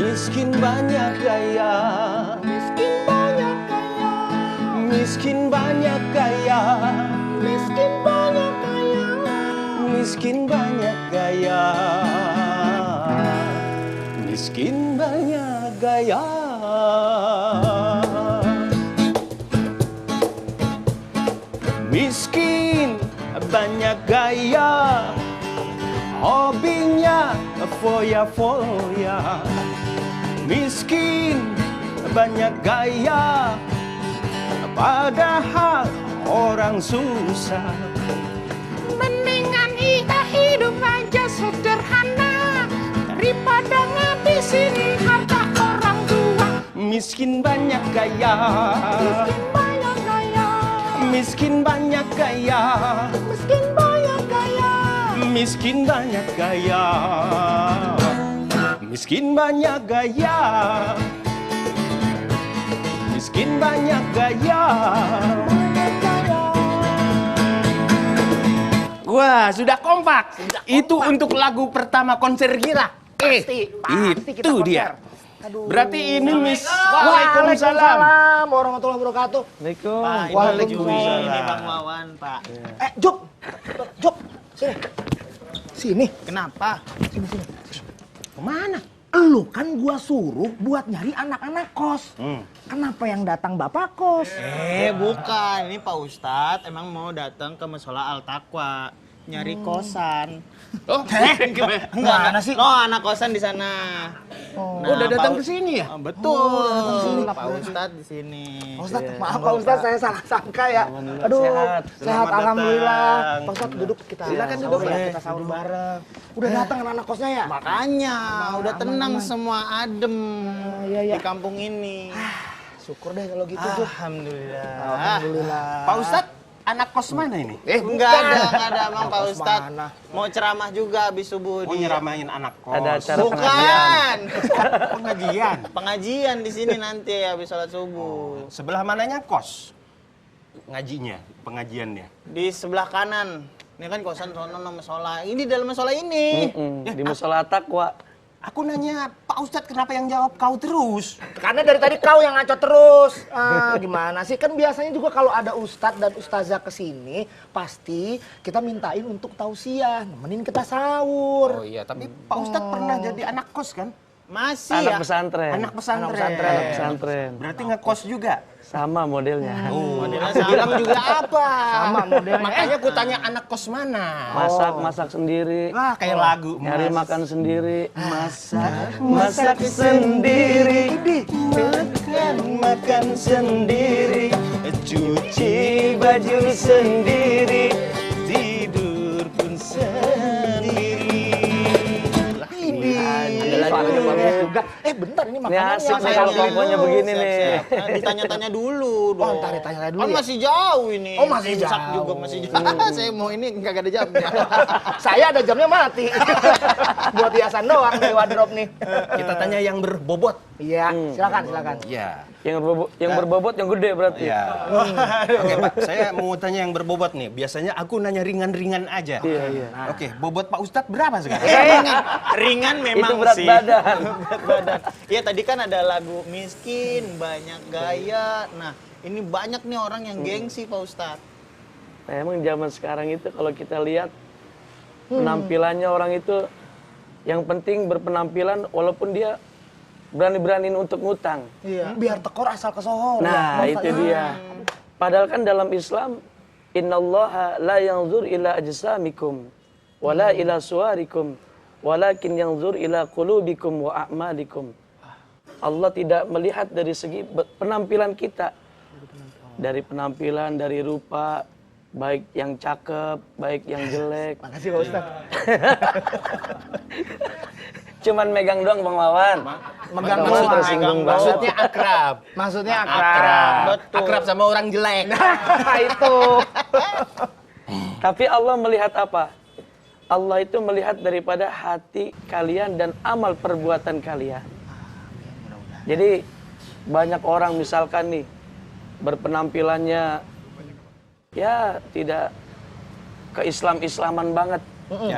Miskin banyak gaya, miskin banyak kaya, miskin banyak gaya, miskin banyak kaya, miskin banyak gaya, miskin banyak gaya. Miskin banyak gaya, hobinya foya-foya. Miskin banyak gaya, padahal orang susah. mendingan kita hidup aja sederhana daripada ngabisin harta orang tua. Miskin banyak gaya, Miskin banyak kaya, miskin banyak gaya, miskin banyak kaya, miskin banyak gaya, miskin banyak gaya, miskin banyak gaya. Wah, sudah kompak. Itu untuk lagu pertama konser kita. pasti kita Itu konser. dia. Aduh. Berarti ini Miss. Waalaikumsalam warahmatullahi wabarakatuh. Assalamualaikum. Pak, ini lagi Waalaikumsalam. ini Bang Wawan, Pak. Job, Job, sini, sini, Kenapa? sini. Kemana? Lu kan gua suruh buat nyari anak-anak kos. Kenapa yang datang bapak kos? Bukan. Ini Pak Ustadz emang mau datang ke Musola Al Taqwa nyari kosan. Oh, Enggak, sih? Oh, anak kosan di sana. Oh. Nah, udah datang Pak ke sini ya? Betul. Pak Ustadz di sini. Pak Ustadz, maaf Pak Ustadz, saya salah sangka ya. Aduh, sehat. sehat, Selamat alhamdulillah. datang. Pak Ustadz duduk kita. Silakan sahur duduk. ya, kita sahur bareng. Udah datang anak kosnya ya? Makanya udah aman, tenang aman. semua adem iya, iya. di kampung ini. Syukur deh kalau gitu, Job. Alhamdulillah. Alhamdulillah. Pak Ustadz, anak kos mana ini? Enggak ada Bang Pak Kos Ustadz. mana? Mau ceramah juga habis subuh Oh, nyeramahin anak kos. Ada acara Bukan. pengajian. Pengajian di sini nanti habis sholat subuh. Sebelah mananya kos? Ngajinya, pengajiannya. Di sebelah kanan. Ini kan kosan sono nama musola. Ini dalam musola ini. Di Musola Taqwa. Aku nanya, Pak Ustadz kenapa yang jawab kau terus? Karena dari tadi kau yang ngaco terus. Gimana sih? Kan biasanya juga kalau ada ustadz dan ustazah kesini, pasti kita mintain untuk tausiah, nemenin kita sahur. Oh iya, tapi Pak Ustadz pernah jadi anak kos kan? Masih Anak ya. pesantren. Anak pesantren. Anak pesantren. Berarti ngekos juga? Sama modelnya. Modelnya sama juga apa? Sama modelnya. Makanya aku tanya anak kos mana? Masak sendiri. Wah, kayak lagu. Nyari makan sendiri. Masak sendiri. Makan sendiri. Cuci baju sendiri. Tidur pun sendiri. Ada lagu juga. Bentar ini Ini makanannya. asik nih Saya kalau tahu. komponya begini nih. Nah, ditanya-tanya dulu dong. Oh, ntar ditanya dulu Kan ya? masih jauh ini. Oh, masih Imsak jauh. juga masih jauh. Saya mau ini nggak ada jamnya. Saya ada jamnya mati. Buat hiasan doang di wardrobe nih. Kita tanya yang berbobot. Iya, silakan. Iya. Yang berbobot yang gede berarti. Iya. Oke, Pak. Saya mau tanya yang berbobot nih. Biasanya aku nanya ringan-ringan aja. Iya. Oke, bobot Pak Ustadz berapa sekarang? Ringan memang Itu berat sih. badan. Berat badan. Iya tadi kan ada lagu miskin, banyak gaya. Nah ini banyak nih orang yang gengsi Pak Ustadz. Nah, emang zaman sekarang itu kalau kita lihat penampilannya orang itu yang penting berpenampilan walaupun dia berani-beraniin untuk ngutang. Iya. Biar tekor asal ke Soho. Nah, itu dia. Padahal kan dalam Islam innallaha la yanzur ila ajsamikum wala ila suwarikum walakin yanzur ila qulubikum wa a'malikum. Allah tidak melihat dari segi penampilan kita. Dari penampilan, dari rupa, baik yang cakep, baik yang jelek. Makasih Pak Ustadz. Cuman megang doang Bang Wawan. Megang Kamu doang. tersinggung banget. Maksudnya akrab. Maksudnya Akrab. akrab. Betul. Akrab sama orang jelek. Itu. Tapi Allah melihat apa? Allah itu melihat daripada hati kalian dan amal perbuatan kalian. Jadi banyak orang misalkan nih berpenampilannya ya tidak keislam-islaman banget,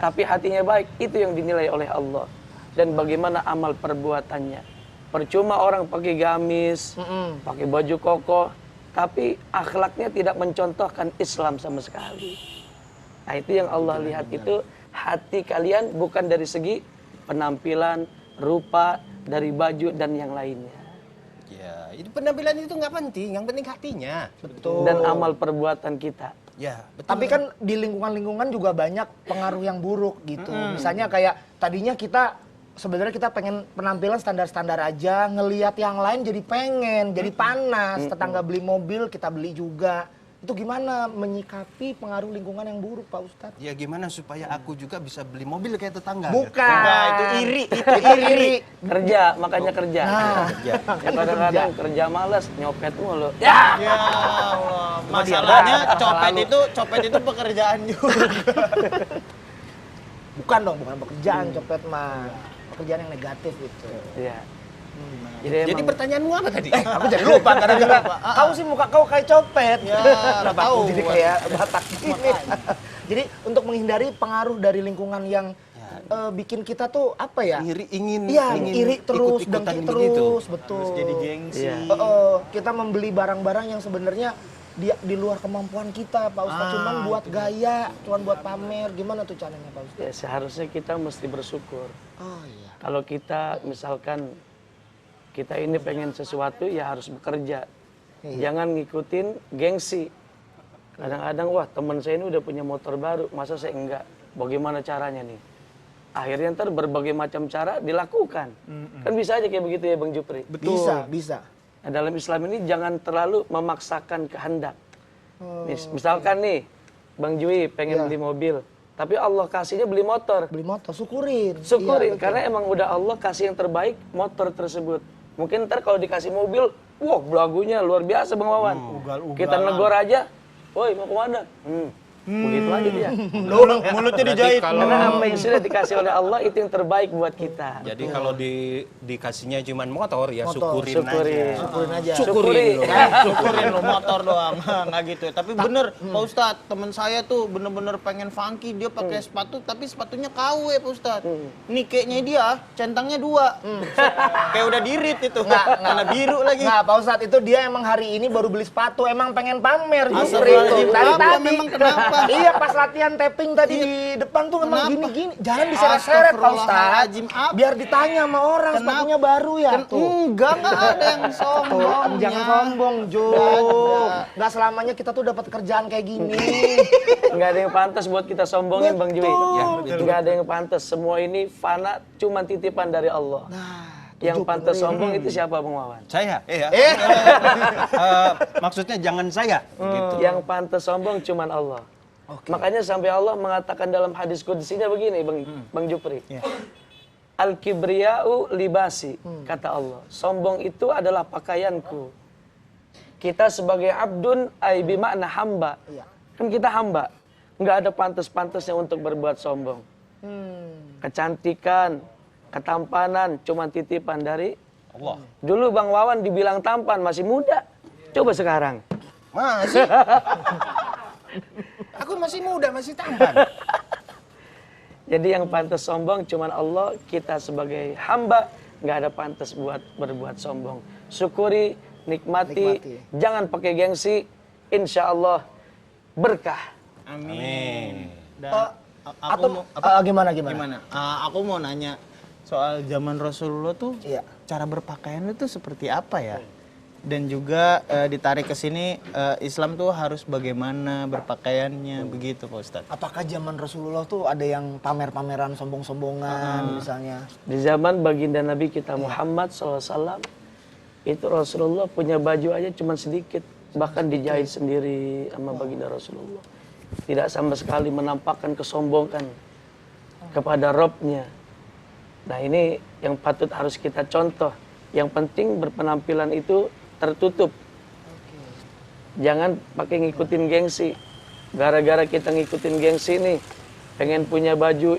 tapi hatinya baik, itu yang dinilai oleh Allah. Dan bagaimana amal perbuatannya. Percuma orang pakai gamis, pakai baju koko, tapi akhlaknya tidak mencontohkan Islam sama sekali. Nah itu yang Allah lihat itu hati kalian bukan dari segi penampilan, rupa, dari baju dan yang lainnya. Ya, itu penampilan itu nggak penting, yang penting hatinya. Betul. Dan amal perbuatan kita. Ya, betul. Tapi kan di lingkungan-lingkungan juga banyak pengaruh yang buruk gitu. Misalnya kayak tadinya sebenarnya kita pengen penampilan standar-standar aja, ngelihat yang lain jadi pengen, jadi panas. Tetangga beli mobil, kita beli juga. Itu gimana menyikapi pengaruh lingkungan yang buruk, Pak Ustadz? Ya gimana supaya aku juga bisa beli mobil kayak tetangga? Bukan. Nah, itu iri, itu iri. Kerja, makanya kerja. Nah, Ya. Ya kadang-kadang kerja males, nyopet mulu. Ya! Ya Allah, masalahnya copet itu pekerjaan juga. bukan pekerjaan copet mah. Pekerjaan yang negatif gitu. Iya. Jadi emang- pertanyaanmu apa tadi? Aku jadi lupa gara-gara kau sih muka kau kayak copet. Ya, Kenapa tahu. aku jadi kayak Batak gini. Jadi untuk menghindari pengaruh dari lingkungan yang bikin kita tuh apa ya? ingin iri terus, ikut-ikutan dengki begitu. terus, betul. Terus jadi gengsi. Iya. Kita membeli barang-barang yang sebenarnya di luar kemampuan kita, Pak Ustadz. Cuman buat gaya, cuman buat pamer. Gimana tuh caranya, Pak Ustadz? Ya seharusnya kita mesti bersyukur. Oh iya. Kalau kita misalkan kita ini pengen sesuatu ya harus bekerja. Jangan ngikutin gengsi. Kadang-kadang wah teman saya ini udah punya motor baru, masa saya enggak? Bagaimana caranya nih? Akhirnya ntar berbagai macam cara dilakukan. Kan bisa aja kayak begitu ya Bang Jupri. Bisa. Nah, dalam Islam ini jangan terlalu memaksakan kehendak. Misalkan nih, Bang Jui pengen beli mobil, tapi Allah kasihnya beli motor. Beli motor, syukurin. Syukurin, Iya, betul. karena emang udah Allah kasih yang terbaik motor tersebut. Mungkin ntar kalau dikasih mobil, wah belagunya luar biasa Bang Wawan. Kita negor aja, woi mau kemana? Begitu aja dia. Mulutnya dijahit. Karena apa yang sudah dikasih oleh Allah itu yang terbaik buat kita. Jadi kalau dikasihnya cuma motor, ya Motor. Syukurin. Syukurin aja. Syukurin. Syukurin lo motor doang, nggak gitu. Tapi bener, Pak Ustadz, temen saya tuh bener-bener pengen funky, dia pakai sepatu, tapi sepatunya KW, Pak Ustadz. Nikenya dia, centangnya 2. Kayak udah dirit itu, karena biru lagi. Nggak, Pak Ustadz, itu dia emang hari ini baru beli sepatu, emang pengen pamer Jupri itu. Astagfirullahaladzim, Dari apa? tadi. Memang kenapa? Iya, pas latihan tapping tadi di depan tuh emang Kenapa? gini-gini. Jangan diseret-seret, Pak Ustadz. Astagfirullahaladzim, apa? Biar ditanya sama orang, Kenapa? sepatunya baru ya tuh. Enggak ada yang sombong. Jangan sombong, Jo. Nggak selamanya kita tuh dapat kerjaan kayak gini. Nggak ada yang pantas buat kita sombongin Bang Jui. Betul. Nggak ada yang pantas. Semua ini fana, cuma titipan dari Allah. Yang pantas sombong itu siapa Bang Wawan? Saya, maksudnya jangan saya, gitu. Yang pantas sombong cuma Allah. Makanya sampai Allah mengatakan dalam hadis qudsinya begini Bang Jupri. Al-kibriya'u libasi, kata Allah. Sombong itu adalah pakaianku. Kita sebagai abdun ay bimakna hamba. Kan kita hamba. Nggak ada pantas-pantasnya untuk berbuat sombong. Kecantikan, ketampanan cuma titipan dari Allah. Dulu Bang Wawan dibilang tampan masih muda. Coba sekarang. Masih. Aku masih muda, masih tampan. Jadi yang pantas sombong cuman Allah, kita sebagai hamba nggak ada pantas buat berbuat sombong. Syukuri, nikmati. Jangan pakai gengsi. Insya Allah berkah. Amin. Dan Atau gimana? Aku mau nanya soal zaman Rasulullah tuh, Iya. cara berpakaian itu seperti apa ya? Dan juga ditarik ke sini Islam tuh harus bagaimana berpakaiannya, begitu Pak Ustadz. Apakah zaman Rasulullah tuh ada yang pamer-pameran sombong-sombongan misalnya? Di zaman baginda Nabi kita Muhammad SAW, itu Rasulullah punya baju aja cuma sedikit. Bahkan dijahit sendiri sama baginda Rasulullah. Tidak sama sekali menampakkan kesombongan kepada Robnya. Nah ini yang patut harus kita contoh. Yang penting berpenampilan itu tertutup. Jangan pakai ngikutin gengsi. Gara-gara kita ngikutin gengsi nih, pengen punya baju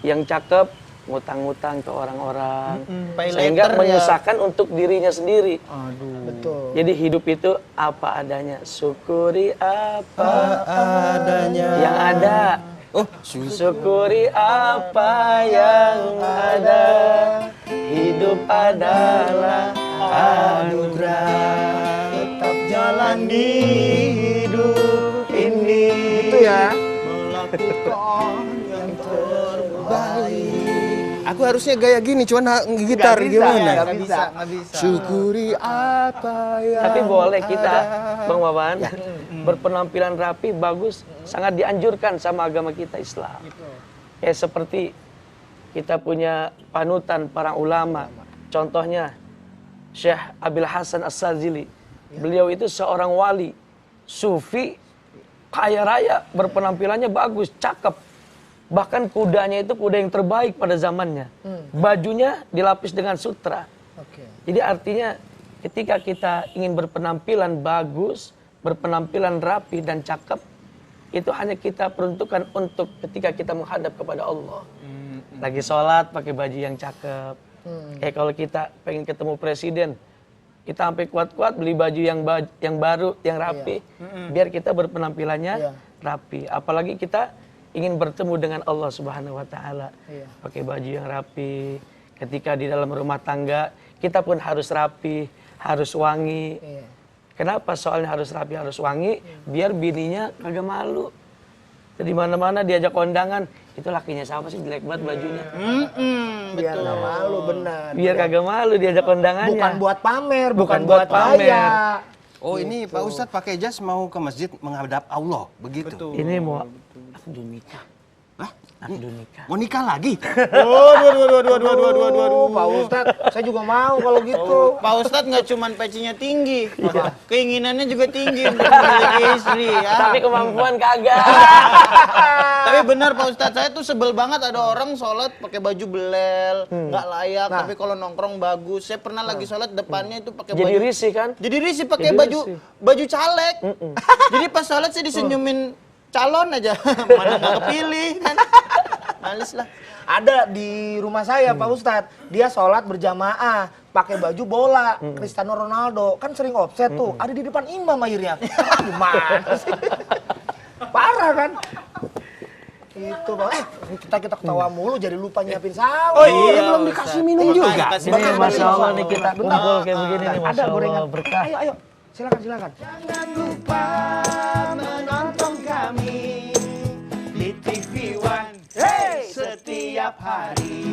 yang cakep, ngutang-ngutang ke orang-orang. Pay Sehingga later ya. menyusahkan untuk dirinya sendiri. Aduh. Betul. Jadi hidup itu apa adanya. Syukuri apa Adanya. yang ada. Syukuri apa yang ada. Hidup adalah anugerah. Tetap jalani hidup ini. Itu ya. Melakukan yang terbaik. Aku harusnya gaya gini, cuman gitar Nggak bisa, gimana? nggak Nggak bisa, nggak bisa. Syukuri apa yang Tapi boleh kita, ada. Bang Wawan, berpenampilan rapi, bagus, sangat dianjurkan sama agama kita Islam. Ya seperti kita punya panutan para ulama, contohnya Syekh Abil Hasan As-Sazili. Beliau itu seorang wali, sufi, kaya raya, berpenampilannya bagus, cakep. Bahkan kudanya itu kuda yang terbaik pada zamannya. Bajunya dilapis dengan sutra. Oke. Jadi artinya ketika kita ingin berpenampilan bagus, berpenampilan rapi dan cakep, itu hanya kita peruntukkan untuk ketika kita menghadap kepada Allah. Lagi sholat pakai baju yang cakep. Kalau kita pengen ketemu presiden, kita sampai kuat-kuat beli baju yang baru, yang rapi, biar kita berpenampilannya rapi. Apalagi kita ingin bertemu dengan Allah Subhanahu wa taala. Pakai baju yang rapi. Ketika di dalam rumah tangga, kita pun harus rapi, harus wangi. Kenapa soalnya harus rapi, harus wangi? Biar bininya kagak malu. Di mana-mana diajak kondangan, itu lakinya siapa sih jelek banget bajunya. Biar nggak malu, benar. Biar kagak malu diajak kondangannya. Bukan buat pamer, Bukan buat buat pamer. gaya. Oh ini Pak Ustadz pakai jas mau ke masjid menghadap Allah, begitu? Ini mau aku nikah. Hah? Aku nikah. Mau nikah lagi? Waduh, Pak Ustadz, saya juga mau kalau gitu. Pak Ustadz nggak cuman pecinya tinggi, keinginannya juga tinggi untuk memiliki istri ya. Tapi kemampuan kagak. Tapi benar Pak Ustadz, saya tuh sebel banget ada orang sholat pakai baju belel, nggak layak. Tapi kalau nongkrong bagus. Saya pernah lagi sholat depannya itu pakai Jadi baju. risih kan? Jadi risih pakai Jadi baju risih. baju caleg. Jadi pas sholat saya disenyumin calon aja, mana nggak kepilih kan? Males lah. Ada di rumah saya Pak Ustadz, dia sholat berjamaah, pakai baju bola, Cristiano Ronaldo, kan sering offset tuh, ada di depan imam akhirnya. Gimana sih? Parah kan? Itu Pak, kita ketawa mulu jadi lupa nyiapin sahur. Oh iya, belum dikasih minum juga. Kasih Ini minum. Masya Allah nih kita Bentar. kumpul kayak begini nih, Masya Ada gorengan. Allah berkah. Ayo, ayo, silakan. Jangan lupa menonton kami di TV One setiap hari.